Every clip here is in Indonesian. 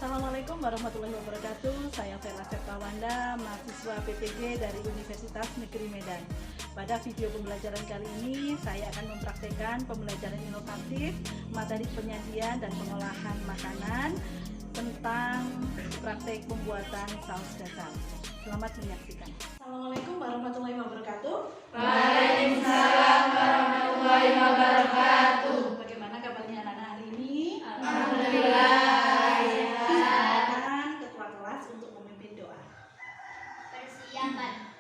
Assalamualaikum warahmatullahi wabarakatuh. Saya Vela Septawanda, mahasiswa PTG dari Universitas Negeri Medan. Pada video pembelajaran kali ini, saya akan mempraktekkan pembelajaran inovatif, materi penyajian dan pengolahan makanan tentang praktek pembuatan saus dasar. Selamat menyaksikan. Assalamualaikum warahmatullahi wabarakatuh. Waalaikumsalam warahmatullahi wabarakatuh. Bagaimana kabarnya anak-anak hari ini? Alhamdulillah. Silakan ketua kelas untuk memimpin doa. Persiapan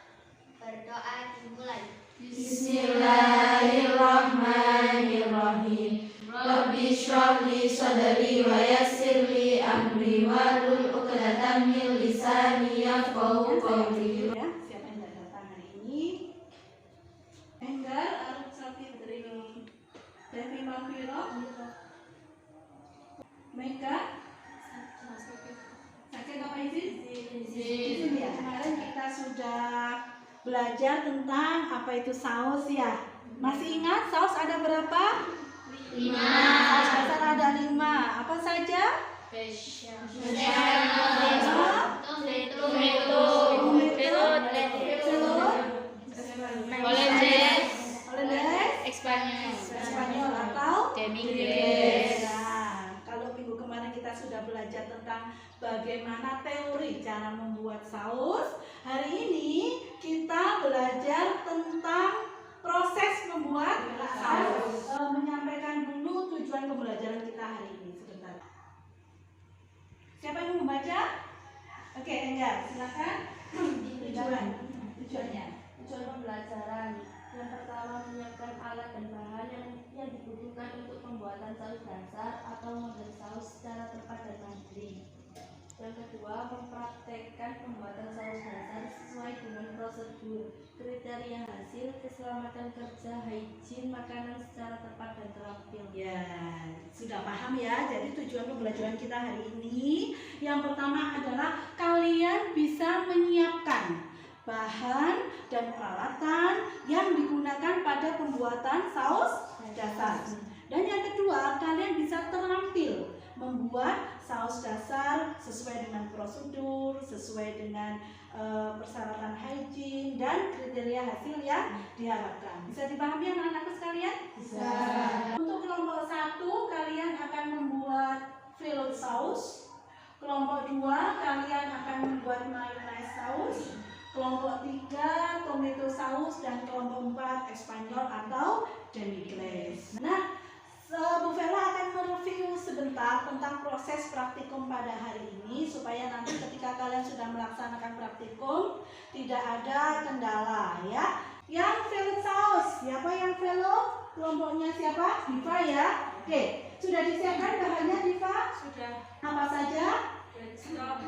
berdoa dimulai. Bismillahirrahmanirrahim. Rabbi shrah li sadri wa yassir li amri wahlul 'uqdatam min lisani yafqahu qawli. Ya, siapa yang tidak datang hari ini? Enggar, Arif Sapitri, Devi Mafiro, Mega, Sakit apa izin? Izin ya. Kemarin kita sudah belajar tentang apa itu saus ya. Masih ingat saus ada berapa? 5. Saus dasar ada 5. Apa saja? Spanyol atau Demi-glace. Nah, kalau minggu kemarin kita sudah belajar tentang bagaimana teori cara membuat saus, hari ini kita belajar tentang proses membuat saus. Menyampaikan dulu tujuan pembelajaran kita hari ini sebentar. Siapa yang mau membaca? Oke, Enggar, silakan. Tujuannya. Tujuan pembelajaran yang pertama, menyiapkan alat dan bahan yang dibutuhkan untuk pembuatan saus dasar atau model saus secara tepat dan mandiri. Yang kedua, mempraktekkan pembuatan saus dasar sesuai dengan prosedur, kriteria hasil, keselamatan kerja, hygiene makanan secara tepat dan terampil. Ya, sudah paham ya. Jadi tujuan pembelajaran kita hari ini yang pertama adalah kalian bisa menyiapkan bahan dan peralatan yang digunakan pada pembuatan saus dasar. Dan yang kedua, kalian bisa terampil membuat saus dasar sesuai dengan prosedur, sesuai dengan persyaratan hygiene dan kriteria hasil yang diharapkan. Bisa dipahami anak-anakku sekalian? Bisa. Untuk kelompok 1, kalian akan membuat velouté saus. Kelompok 2, kalian akan membuat mayonnaise saus. Kelompok 3, tomato saus, dan kelompok 4, Espanyol atau demi-glace. Nah, Bu Vela akan mereview sebentar tentang proses praktikum pada hari ini supaya nanti ketika kalian sudah melaksanakan praktikum tidak ada kendala ya. Yang velouté saus, siapa yang velouté? Kelompoknya siapa? Diva ya. Oke, sudah disiapkan bahannya Diva? Sudah. Apa saja? Stop,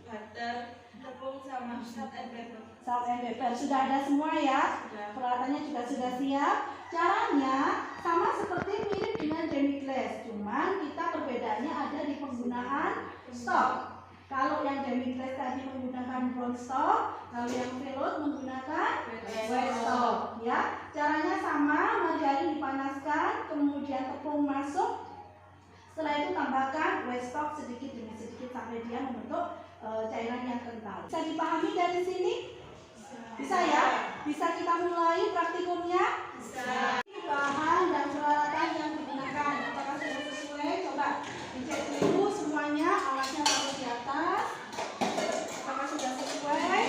butter, tepung sama salt and pepper. Salt and pepper sudah ada semua ya. Sudah. Peralatannya juga sudah siap. Caranya sama seperti mirip dengan demi-glace, cuman kita perbedaannya ada di penggunaan stok. Kalau yang demi-glace tadi menggunakan brown stock, kalau yang velouté menggunakan white stock. Ya, caranya sama. Margarin dipanaskan, kemudian tepung masuk. Setelah itu tambahkan white stock sedikit demi sedikit sampai dia membentuk cairan yang kental. Bisa dipahami dari sini? Bisa ya? Bisa kita mulai praktikumnya? Bisa. Bahan dan peralatan yang digunakan apakah sudah sesuai? Coba dicek dulu semuanya, alatnya taruh di atas. Apakah sudah sesuai?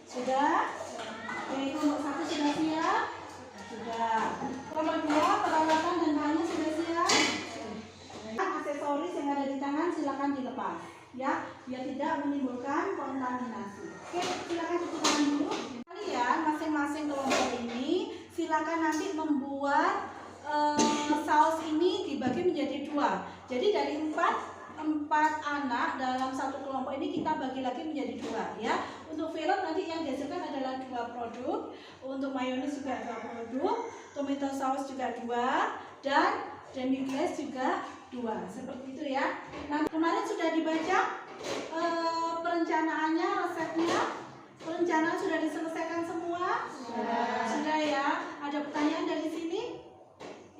Sudah? Oke, kelompok 1 sudah siap? Sudah. Kelompok 2, peralatan dan bahannya sudah siap? Aksesoris yang ada di tangan silakan dilepas ya, biar tidak menimbulkan kontaminasi. Oke, silakan cuci tangan dulu. Kalian masing-masing kelompok ini silakan nanti membuat saus ini dibagi menjadi 2. Jadi dari 4 anak dalam satu kelompok ini kita bagi lagi menjadi 2 ya. Untuk velouté nanti yang dihasilkan adalah 2 produk. Untuk mayonnaise juga 2 produk. Tomato saus juga 2 dan demi-glace juga 2. Seperti itu ya. Nah, kemarin sudah dibaca perencanaannya, resepnya. Perencanaan sudah diselesaikan semua? Sudah ya. Ada pertanyaan dari sini?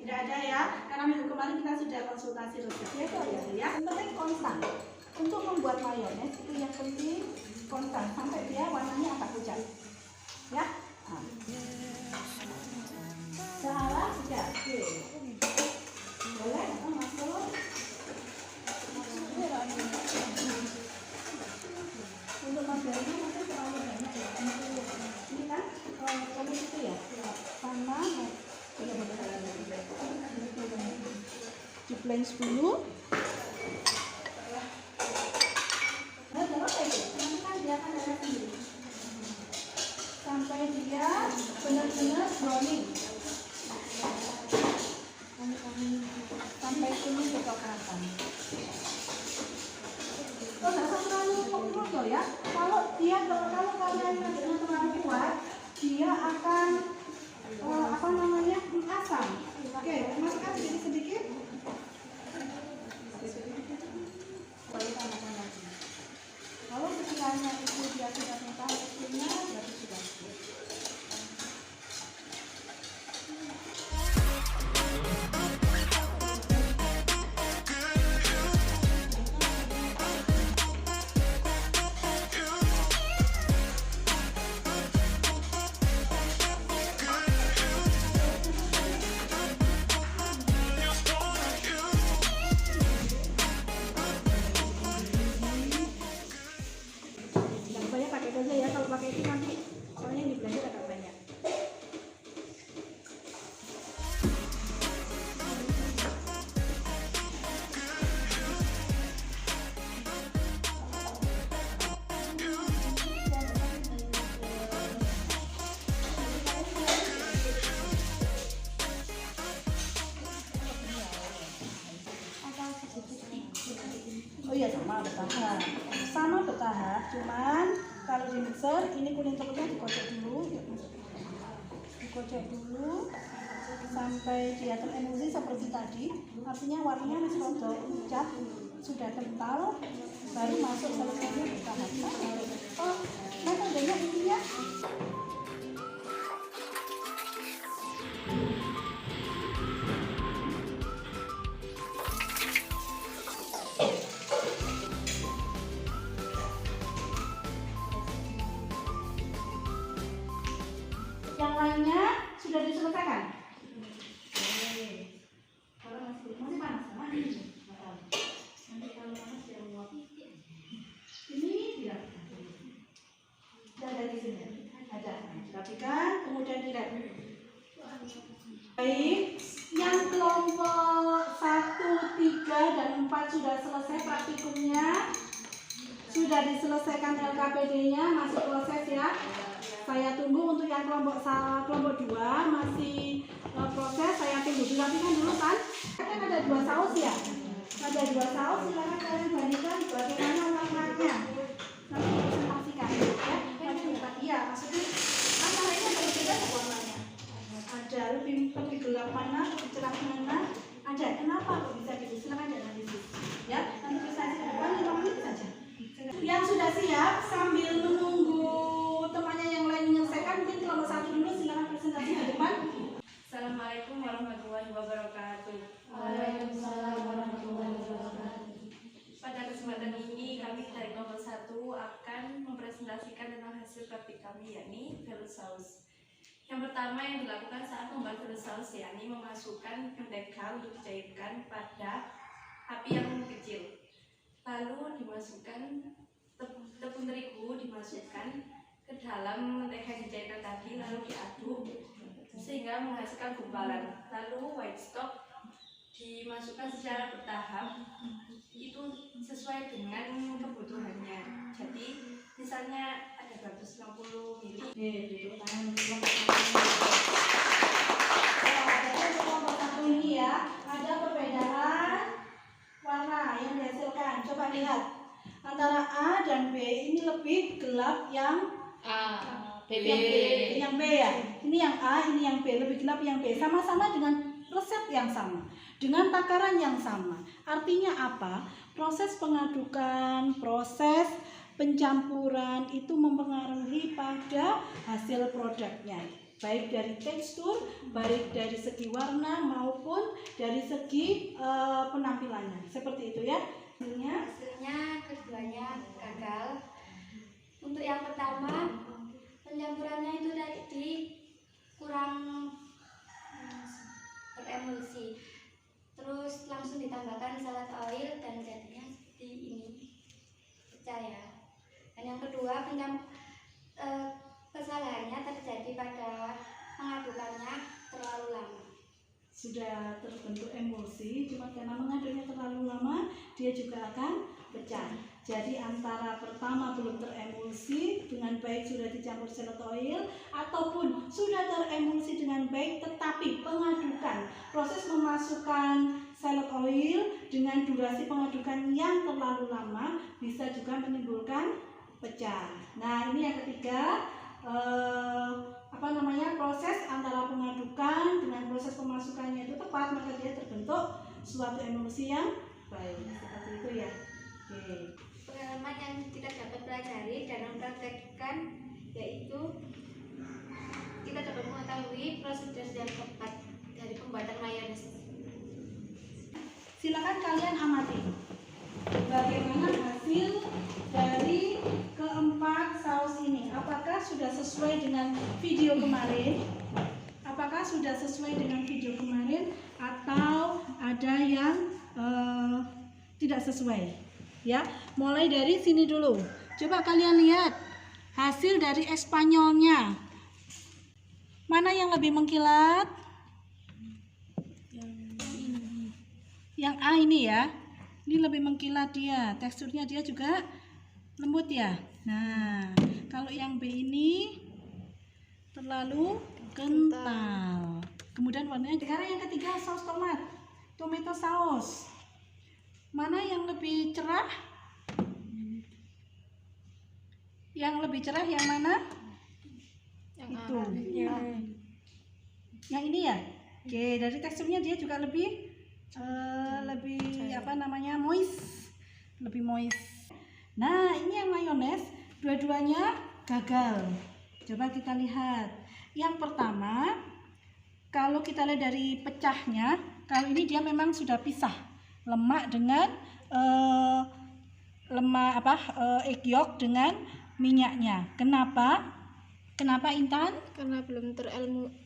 Tidak ada ya, karena minggu kemarin kita sudah konsultasi resep ya, itu ya. Yang penting konstan. Untuk membuat mayones itu yang penting konstan sampai dia warnanya agak pucat. Ya. Nah. Salah sudah. Oke. Boleh masuk. Untuk materinya mungkin terlalu banyak ya. Ini kan kalau itu ya sama di blend dulu. Nah, terus itu nanti kan dia akan ada sendiri sampai dia benar-benar browning, sampai kuning kecoklatan. Oh, nggak usah terlalu kuat loh ya. Kalau kalian kerjanya terlalu kuat, dia akan asam. Oke, masukkan sedikit. Kalau sekiranya itu dia tidak tahu teksturnya, berarti sudah. Pakai itu nanti soalnya di blender agak banyak. Oh iya, sama bertahap, cuman kalau di mixer ini kuning telurnya dikocok dulu sampai dia teremulsi seperti tadi, artinya warnanya masih rada pucat, sudah kental, baru masuk selesainya bertahap. Oh, metodenya intinya yang lainnya sudah diselesaikan. Kalau masih panas, nanti kalau panas dia menguap. Ini tidak ada di sini. Ada. Rapikan, kemudian direm. Baik, yang kelompok 1, 3, dan 4 sudah selesai praktikumnya. Sudah diselesaikan LKPD-nya, masih proses ya. Saya tunggu untuk yang kelompok 2 masih proses, saya tunggu. Dirapikan dulu kan? Kan ada 2 saus ya? Ada 2 saus, silakan kalian bandingkan bagaimana warnanya. Nanti dipresentasikan ya. Iya, maksudnya kan warnanya berbeda warnanya. Ada lebih gelap mana, lebih cerah mana? Ada. Kenapa kok bisa gitu? Silakan dianalisis. Ya, nanti presentasi ke depan 5 menit saja. Yang sudah siap sambil menunggu temannya yang lain menyelesaikan, mungkin kelompok 1 dulu, silakan presentasi ke depan. Assalamualaikum warahmatullahi wabarakatuh. Waalaikumsalam warahmatullahi wabarakatuh. Pada kesempatan ini kami dari kelompok 1 akan mempresentasikan tentang hasil praktik kami, yakni velout saus. Yang pertama yang dilakukan saat membuat velout saus yakni memasukkan mentega untuk dicairkan pada api yang kecil. Lalu dimasukkan tepung terigu dimasukkan ke dalam mentega yang dicairkan tadi, lalu diaduk sehingga menghasilkan gumpalan. Lalu white stock dimasukkan secara bertahap, itu sesuai dengan kebutuhannya. Jadi misalnya ada 250 ml. Kelompok 1 ini ya, ada perbedaan warna yang dihasilkan. Coba lihat antara A dan B, ini lebih gelap yang yang B ya. Ini yang A, ini yang B, lebih gelap yang B. Sama-sama dengan resep yang sama, dengan takaran yang sama. Artinya apa? Proses pengadukan, proses pencampuran itu mempengaruhi pada hasil produknya. baik dari tekstur, baik dari segi warna maupun dari segi penampilannya. Seperti itu ya. Hasilnya keduanya gagal. Untuk yang pertama, pencampurannya itu tadi kurang beremulsi. Terus langsung ditambahkan salad oil dan jadinya seperti ini, pecah ya. Dan yang kedua, kesalahannya terjadi pada mengadukannya terlalu lama. Sudah terbentuk emulsi, cuma karena mengaduknya terlalu lama, dia juga akan pecah. Jadi antara pertama belum teremulsi dengan baik sudah dicampur salad oil, ataupun sudah teremulsi dengan baik tetapi pengadukan, proses memasukkan salad oil dengan durasi pengadukan yang terlalu lama bisa juga menimbulkan pecah. Nah, ini yang ketiga, proses antara pengadukan dengan proses pemasukannya itu tepat, maka dia terbentuk suatu emulsi yang baik. Seperti itu ya. Oke. Pengalaman yang kita dapat pelajari dan mempraktekkan yaitu kita dapat mengetahui prosedur yang tepat dari pembuatan mayones. Silakan kalian amati bagaimana hasil dari keempat saus ini. Apakah sudah sesuai dengan video kemarin? Apakah sudah sesuai dengan video kemarin atau ada yang tidak sesuai? Ya, mulai dari sini dulu. Coba kalian lihat hasil dari Espanyolnya. Mana yang lebih mengkilat? Yang A ini ya. Ini lebih mengkilat dia. Teksturnya dia juga lembut ya. Nah, kalau yang B ini terlalu kental. Kemudian warnanya. Sekarang yang ketiga, saus tomat, tomato saus. Mana yang lebih cerah? Yang lebih cerah yang mana? Yang itu. Yang ini ya. Oke, dari teksturnya dia juga lebih moist, lebih moist. Nah, ini yang mayones, dua-duanya gagal. Coba kita lihat. Yang pertama, kalau kita lihat dari pecahnya, kalau ini dia memang sudah pisah lemak dengan egg yolk dengan minyaknya. Kenapa? Kenapa Intan? Karena belum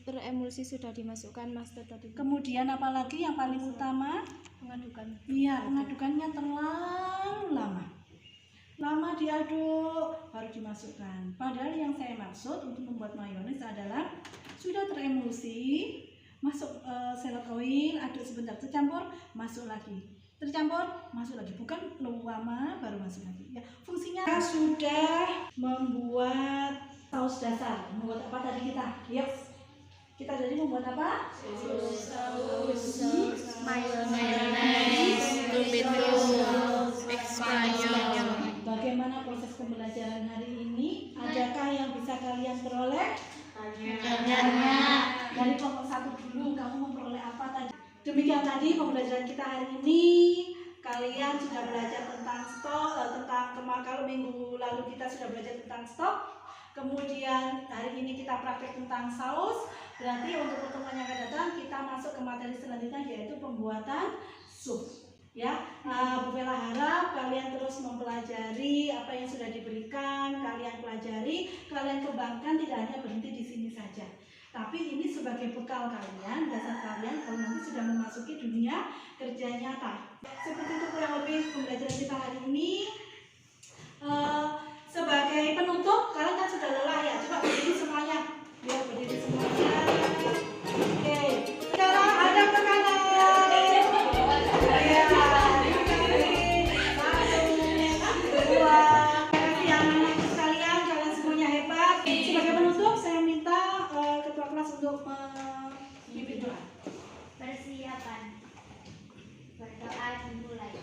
teremulsi sudah dimasukkan master tadi. Kemudian apalagi yang paling utama? Pengadukan. Iya, pengadukannya terlalu lama. Lama diaduk baru dimasukkan. Padahal yang saya maksud untuk membuat mayones adalah sudah teremulsi, masuk salad oil, aduk sebentar, tercampur, masuk lagi. Tercampur, masuk lagi. Bukan lama baru masuk lagi. Ya, fungsinya sudah membuat saus dasar. Membuat apa tadi kita? Yuk. Kita jadi membuat apa? Saus mayones, tomato, Espanyol. Bagaimana proses pembelajaran hari ini? Adakah yang bisa kalian peroleh? Dari kelompok 1 dulu, kamu memperoleh apa tadi? Demikian tadi pembelajaran kita hari ini. Kalian sudah belajar tentang stok, kalau minggu lalu kita sudah belajar tentang stok. Kemudian hari ini kita praktek tentang saus. Berarti untuk pertemuan yang akan datang kita masuk ke materi selanjutnya, yaitu pembuatan sup. Ya, Bu Bella harap kalian terus mempelajari apa yang sudah diberikan, kalian pelajari, kalian kembangkan, tidak hanya berhenti di sini saja. Tapi ini sebagai bekal kalian, dasar kalian kalau nanti sudah memasuki dunia kerja nyata. Seperti itu kurang lebih pembelajaran kita hari ini. Sebagai penutup, kalian kan sudah lelah ya. Coba berdiri semuanya. Ya, berdiri semuanya. Oke. Sekarang ada ke kanan. Ya. 1, 2. Terima kasih anak-anak sekalian. Kalian semuanya hebat. Sebagai penutup, saya minta ketua kelas untuk memimpin doa. Persiapan. Berdoa dimulai.